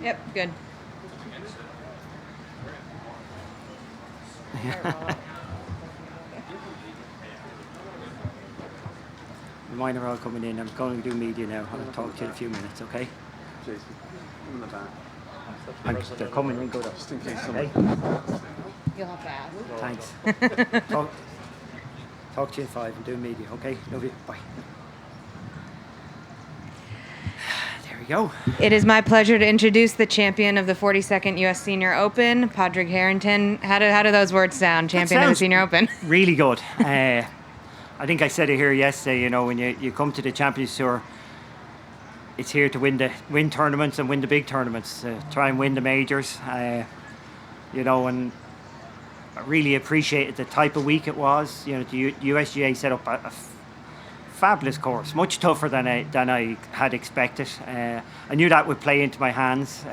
Yep, good. Mine are all coming in. I'm going to do media now. I'll talk to you in a few minutes, okay? Jason, in the back. They're coming in good. Just in case Okay? You'll have to ask. Thanks. Talk to you in 5 and do media, okay? Love you. Bye. There we go. It is my pleasure to introduce the champion of the 42nd U.S. Senior Open, Padraig Harrington. How do those words sound? Champion of the Senior Open. Really good. I think I said it here yesterday. You know, when you come to the Champions Tour, it's here to win tournaments and win the big tournaments. Try and win the majors. You know, and I really appreciated the type of week it was. You know, the USGA set up a fabulous course, much tougher than I had expected. I knew that would play into my hands,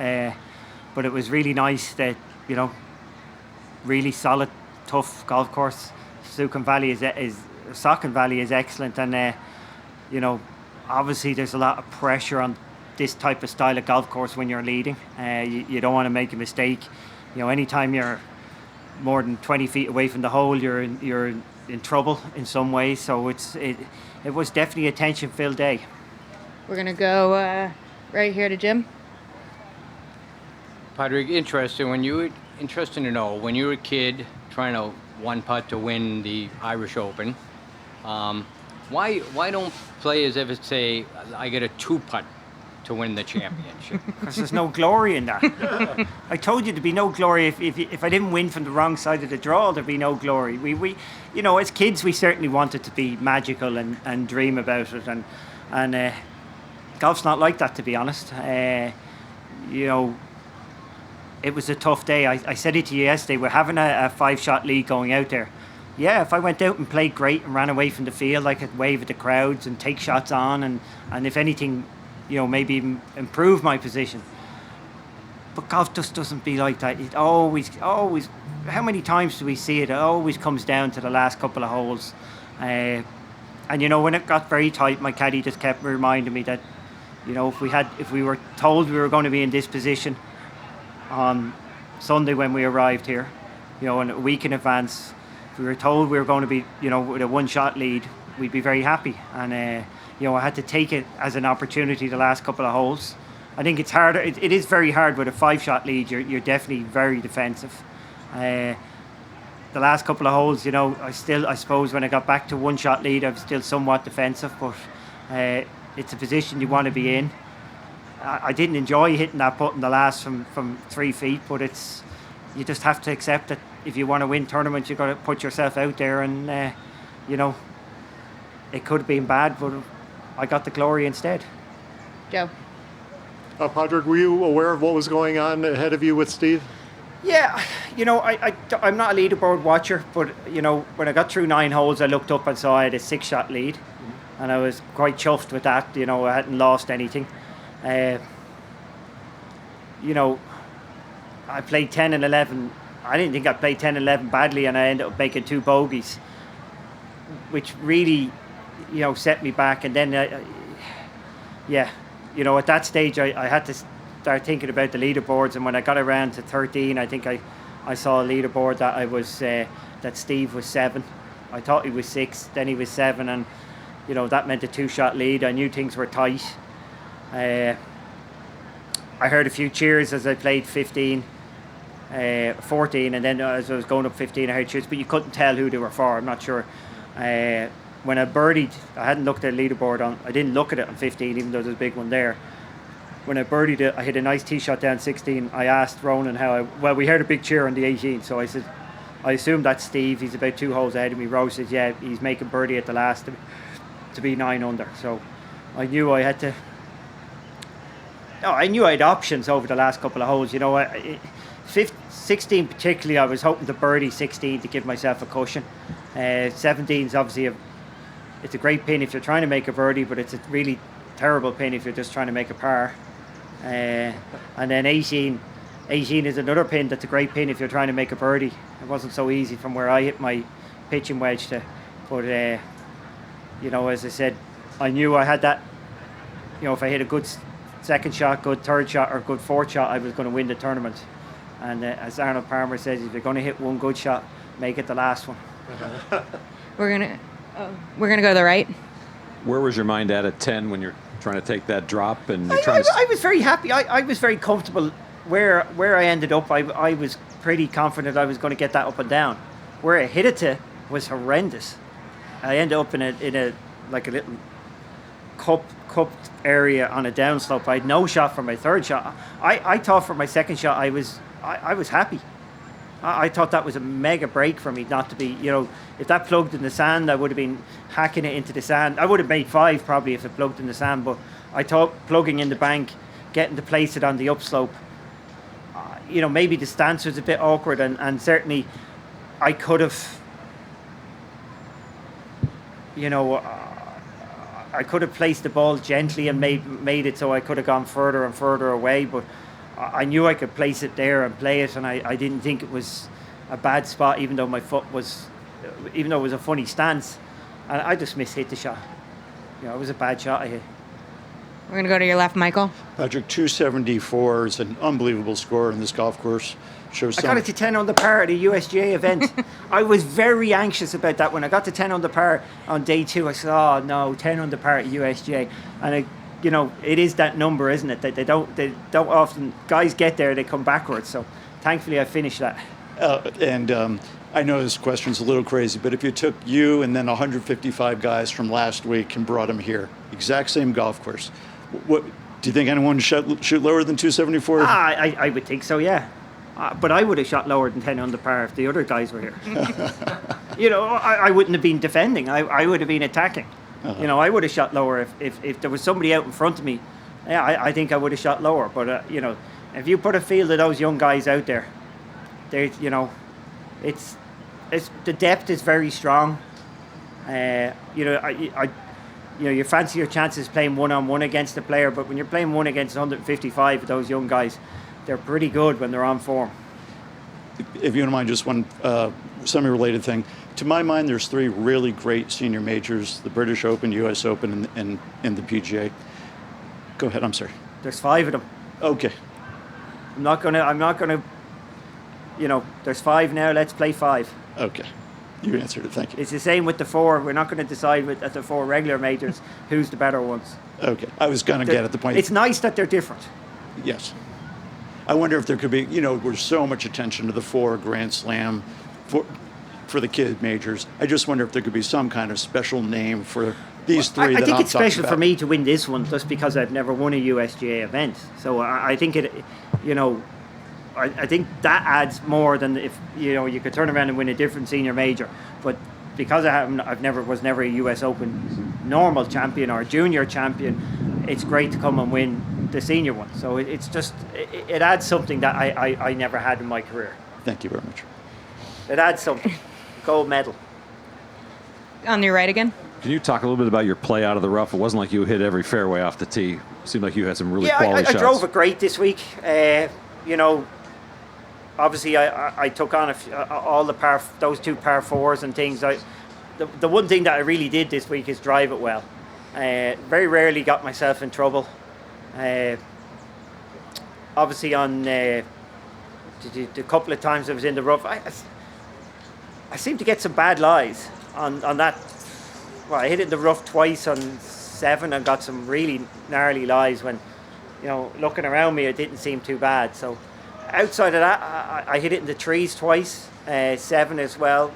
but it was really nice that, you know, really solid, tough golf course. Saucon Valley is excellent, and you know, obviously there's a lot of pressure on this type of style of golf course when you're leading. You don't want to make a mistake. You know, anytime you're more than 20 feet away from the hole, you're in trouble in some ways. So it was definitely a tension-filled day. We're going to go right here to Jim. Padraig, interesting to know, when you were a kid trying to one putt to win the Irish Open, why don't players ever say, I get a 2-putt to win the championship? Because there's no glory in that. I told you there'd be no glory if I didn't win from the wrong side of the draw. There'd be no glory. We you know, as kids we certainly wanted to be magical and dream about it, and golf's not like that, to be honest. You know, it was a tough day. I said it to you yesterday. We're having a 5-shot lead going out there. Yeah, if I went out and played great and ran away from the field, I could wave at the crowds and take shots on, and if anything, you know, maybe even improve my position. But golf just doesn't be like that. It always, how many times do we see it? It always comes down to the last couple of holes. And you know, when it got very tight, my caddy just kept reminding me that, you know, if we were told we were going to be in this position on Sunday when we arrived here, you know, and a week in advance, if we were told we were going to be, you know, with a 1-shot lead, we'd be very happy. And you know, I had to take it as an opportunity the last couple of holes. I think it's harder. It is very hard with a 5-shot lead. You're definitely very defensive. The last couple of holes, you know, I suppose when I got back to 1-shot lead, I was still somewhat defensive, but it's a position you want to be in. I didn't enjoy hitting that putt in the last from 3 feet, but you just have to accept that if you want to win tournaments, you've got to put yourself out there, and you know, it could have been bad, but I got the glory instead. Joe. Padraig, were you aware of what was going on ahead of you with Steve? Yeah, you know, I'm not a leaderboard watcher, but, you know, when I got through 9 holes, I looked up and saw I had a 6-shot lead, and I was quite chuffed with that. You know, I hadn't lost anything. You know, I played 10 and 11. I didn't think I played 10 and 11 badly, and I ended up making 2 bogeys, which really, you know, set me back. And then, yeah, you know, at that stage, I had to start thinking about the leaderboards. And when I got around to 13, I think I saw a leaderboard that I was that Steve was 7. I thought he was 6, then he was 7, and you know, that meant a 2-shot lead. I knew things were tight. I heard a few cheers as I played 15, 14, and then as I was going up 15, I heard cheers, but you couldn't tell who they were for. I'm not sure. When I birdied, I hadn't looked at the leaderboard I didn't look at it on 15, even though there's a big one there. When I birdied it, I hit a nice tee shot down 16. I asked Ronan well, we heard a big cheer on the 18, so I said, I assume that's Steve. He's about 2 holes ahead of me. Rose says, yeah, he's making birdie at the last to be 9 under. So I knew I had to. No, I knew I had options over the last couple of holes. You know, 16 particularly, I was hoping to birdie 16 to give myself a cushion. 17 is obviously it's a great pin if you're trying to make a birdie, but it's a really terrible pin if you're just trying to make a par. And then 18 is another pin that's a great pin if you're trying to make a birdie. It wasn't so easy from where I hit my pitching wedge to, but you know, as I said, I knew I had that. You know, if I hit a good second shot, good third shot, or good fourth shot, I was going to win the tournament. And as Arnold Palmer says, if you're going to hit one good shot, make it the last one. We're gonna go to the right. Where was your mind at 10 when you're trying to take that drop and you're I was very happy. I was very comfortable where I ended up. I was pretty confident I was going to get that up and down. Where I hit it to was horrendous. I ended up in a like a little cupped area on a downslope. I had no shot for my third shot. I thought for my second shot I was happy. I thought that was a mega break for me not to be, you know, if that plugged in the sand, I would have been hacking it into the sand. I would have made 5 probably if it plugged in the sand, but I thought plugging in the bank, getting to place it on the upslope, you know, maybe the stance was a bit awkward, and certainly I could have, you know, I could have placed the ball gently and made it so I could have gone further and further away, but I knew I could place it there and play it, and I didn't think it was a bad spot, even though it was a funny stance, and I just mishit the shot. You know, it was a bad shot I hit. We're going to go to your left, Michael. Patrick, 274 is an unbelievable score in this golf course. Shows I got it to 10 under par at a USGA event. I was very anxious about that. When I got to 10 under par on day 2, I said, oh no, 10 under par at USGA. And you know, it is that number, isn't it? That they don't often, guys get there, they come backwards. So thankfully I finished that. I know this question's a little crazy, but if you took you and then 155 guys from last week and brought them here, exact same golf course, what do you think anyone shoot lower than 274? I would think so, yeah. But I would have shot lower than 10 under par if the other guys were here. You know, I wouldn't have been defending. I would have been attacking. Uh-huh. You know, I would have shot lower if there was somebody out in front of me. Yeah, I think I would have shot lower. But, you know, if you put a field of those young guys out there, you know, it's the depth is very strong. You know, you fancy your chances playing one-on-one against a player, but when you're playing one against 155 of those young guys, they're pretty good when they're on form. If you don't mind, just one semi-related thing. To my mind, there's 3 really great senior majors: the British Open, US Open, and the PGA. Go ahead. I'm sorry. There's 5 of them. Okay. I'm not gonna. You know, there's 5 now. Let's play 5. Okay. You answered it. Thank you. It's the same with the 4. We're not going to decide at the 4 regular majors who's the better ones. Okay. I was going to get at the point. It's nice that they're different. Yes. I wonder if there could be, you know, there's so much attention to the 4 Grand Slam for the kid majors. I just wonder if there could be some kind of special name for these 3 I that think I'm it's special talking for about. me to win this one just because I've never won a USGA event. So I think it, you know, I think that adds more than if, you know, you could turn around and win a different senior major. But because I was never a US Open normal champion or junior champion, it's great to come and win the senior one. So it's just, it adds something that I never had in my career. Thank you very much. It adds something. Gold medal. On your right again. Can you talk a little bit about your play out of the rough? It wasn't like you hit every fairway off the tee. It seemed like you had some really quality I shots. drove it great this week. You know, obviously I took on all those 2 par 4s and things. The one thing that I really did this week is drive it well. Very rarely got myself in trouble. Obviously on the couple of times I was in the rough, I seem to get some bad lies on that. Well, I hit it in the rough twice on 7 and got some really gnarly lies when, you know, looking around me, it didn't seem too bad. So outside of that, I hit it in the trees twice, 7 as well,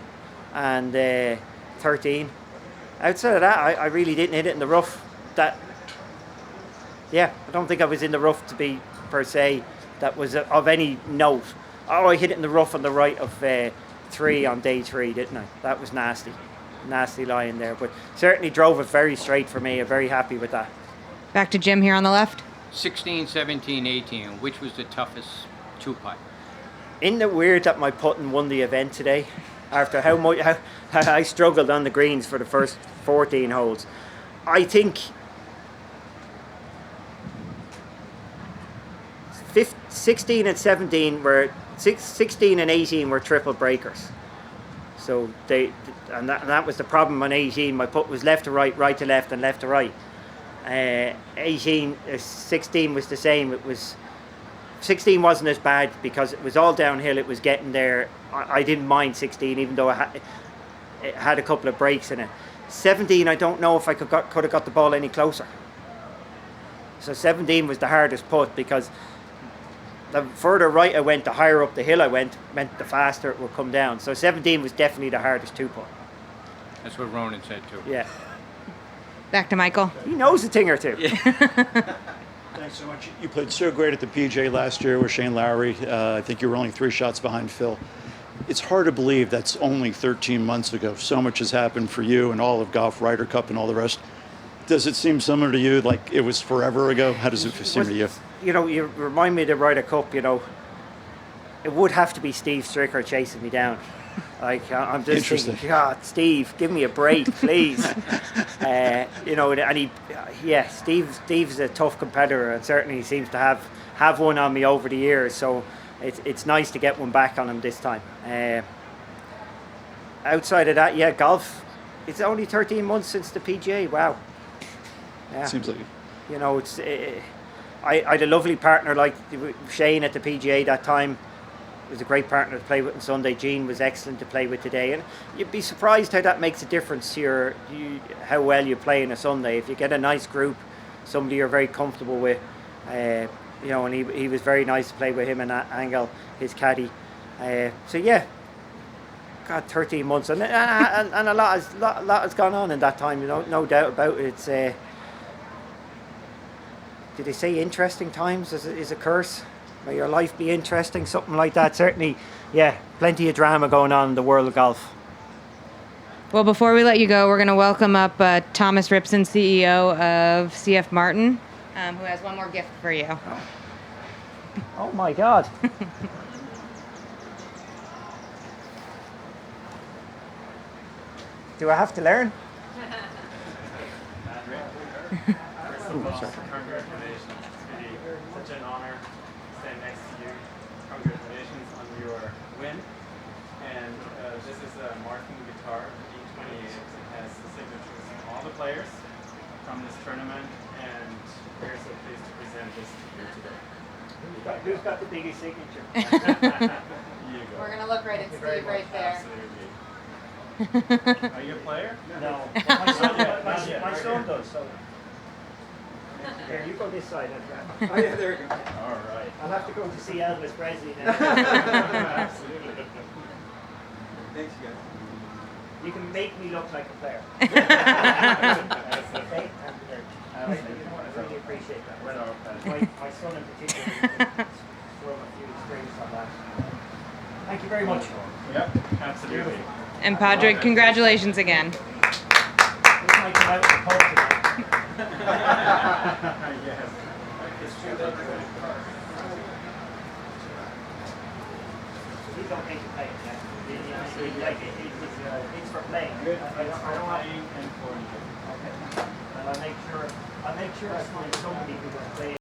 and 13. Outside of that, I really didn't hit it in the rough. I don't think I was in the rough to be, per se, that was of any note. Oh, I hit it in the rough on the right of 3 on day 3, didn't I? That was nasty. Nasty line there, but certainly drove it very straight for me. I'm very happy with that. Back to Jim here on the left. 16, 17, 18. Which was the toughest 2-putt? Isn't it weird that my putting won the event today? After how I struggled on the greens for the first 14 holes. I think 16 and 17 were 16 and 18 were triple breakers. So that was the problem on 18. My putt was left to right, right to left, and left to right. 18, 16 was the same. 16 wasn't as bad because it was all downhill. It was getting there. I didn't mind 16, even though it had a couple of breaks in it. 17, I don't know if I could have got the ball any closer. So 17 was the hardest putt because the further right I went, the higher up the hill I went, meant the faster it would come down. So 17 was definitely the hardest 2-putt. That's what Ronan said too. Yeah. Back to Michael. He knows a thing or two. Thanks so much. You played so great at the PJ last year with Shane Lowry. I think you were only 3 shots behind Phil. It's hard to believe that's only 13 months ago. So much has happened for you and all of golf, Ryder Cup and all the rest. Does it seem similar to you, like it was forever ago? How does it seem to you? You know, you remind me of the Ryder Cup, you know, it would have to be Steve Stricker chasing me down. Like, I'm just thinking, God, Steve, give me a break, please. You know, and Steve's a tough competitor, and certainly seems to have one on me over the years. So it's nice to get one back on him this time. Outside of that, yeah, golf. It's only 13 months since the PGA. Wow. Yeah. Seems like it. You know, I had a lovely partner like Shane at the PGA that time. He was a great partner to play with on Sunday. Gene was excellent to play with today, and you'd be surprised how that makes a difference to how well you play on a Sunday. If you get a nice group, somebody you're very comfortable with, you know, and he was very nice to play with him and Angle, his caddy. So yeah, God, 13 months, and a lot has gone on in that time. You know, no doubt about it. It's did they say interesting times is a curse? May your life be interesting, something like that. Certainly, yeah, plenty of drama going on in the world of golf. Well, before we let you go, we're going to welcome up Thomas Ripson, CEO of CF Martin, who has one more gift for you. Oh my God. Do I have to learn? Congratulations. It's such an honor to stand next to you. Congratulations on your win. And this is a Martin guitar, E28. It has the signatures of all the players from this tournament, and we're so pleased to present this to you today. Who's got the biggest signature? Here you go. We're going to look right at Steve right there. Absolutely. Are you a player? No. My son does. So. Here, you go this side. Oh yeah, there we go. All right. I'll have to go to see Elvis Presley now. Absolutely. Thanks, guys. You can make me look like a player. That's Okay? I really appreciate that. My son in particular throw a few strings on that. Thank you very much. Yep, absolutely. And Padraig, congratulations again. This might come out in the pub tonight. Yes. He's okay to play. It's for playing. Good. I don't want. Playing and for enjoyment. Okay. And I'll make sure I find somebody who will play.